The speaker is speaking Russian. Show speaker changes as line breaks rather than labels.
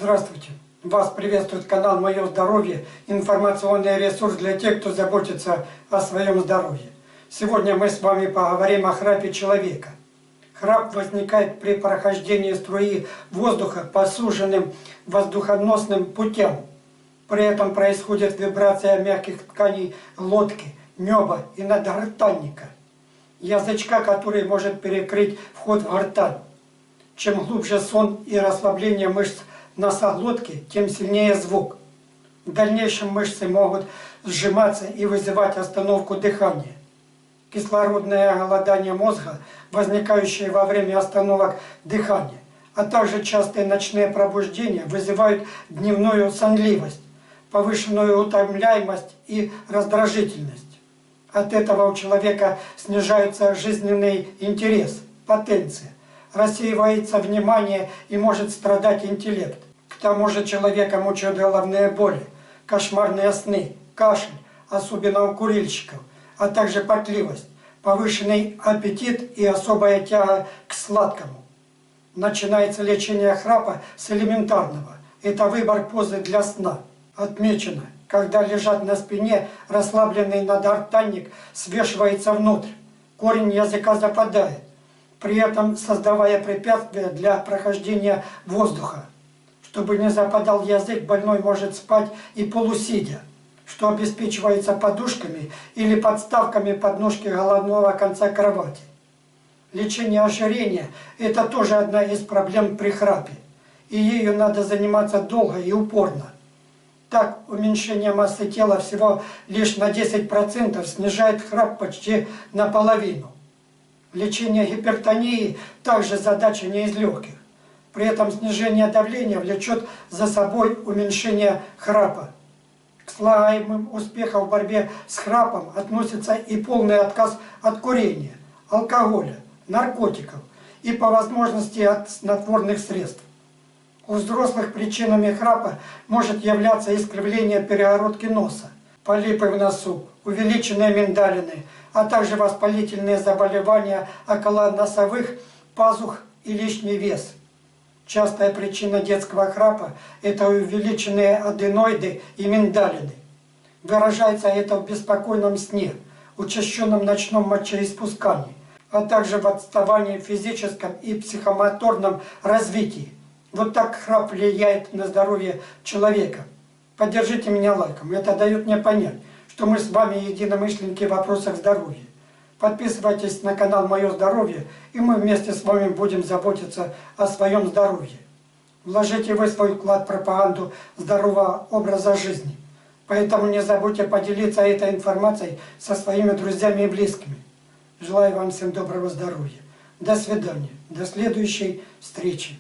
Здравствуйте! Вас приветствует канал «Мое здоровье», информационный ресурс для тех, кто заботится о своем здоровье. Сегодня мы с вами поговорим о храпе человека. Храп возникает при прохождении струи воздуха по суженным воздухоносным путям. При этом происходит вибрация мягких тканей глотки, неба и надгортанника, язычка, который может перекрыть вход в гортань. Чем глубже сон и расслабление мышц носоглотки, тем сильнее звук. В дальнейшем мышцы могут сжиматься и вызывать остановку дыхания. Кислородное голодание мозга, возникающее во время остановок дыхания, а также частые ночные пробуждения вызывают дневную сонливость, повышенную утомляемость и раздражительность. От этого у человека снижается жизненный интерес, потенция, рассеивается внимание и может страдать интеллект. К тому же человека мучают головные боли, кошмарные сны, кашель, особенно у курильщиков, а также потливость, повышенный аппетит и особая тяга к сладкому. Начинается лечение храпа с элементарного. Это выбор позы для сна. Отмечено, когда лежат на спине, расслабленный надгортанник свешивается внутрь, корень языка западает, при этом создавая препятствия для прохождения воздуха. Чтобы не западал язык, больной может спать и полусидя, что обеспечивается подушками или подставками под ножки головного конца кровати. Лечение ожирения – это тоже одна из проблем при храпе, и ею надо заниматься долго и упорно. Так, уменьшение массы тела всего лишь на 10% снижает храп почти наполовину. Лечение гипертонии также задача не из легких. При этом снижение давления влечет за собой уменьшение храпа. К слагаемым успехам в борьбе с храпом относится и полный отказ от курения, алкоголя, наркотиков и по возможности от снотворных средств. У взрослых причинами храпа может являться искривление перегородки носа, полипы в носу, увеличенные миндалины, а также воспалительные заболевания около носовых пазух и лишний вес. Частая причина детского храпа – это увеличенные аденоиды и миндалины. Выражается это в беспокойном сне, учащенном ночном мочеиспускании, а также в отставании в физическом и психомоторном развитии. Вот так храп влияет на здоровье человека. Поддержите меня лайком, это дает мне понять, что мы с вами единомышленники в вопросах здоровья. Подписывайтесь на канал «Мое здоровье», и мы вместе с вами будем заботиться о своем здоровье. Вложите вы свой вклад в пропаганду здорового образа жизни. Поэтому не забудьте поделиться этой информацией со своими друзьями и близкими. Желаю вам всем доброго здоровья. До свидания. До следующей встречи.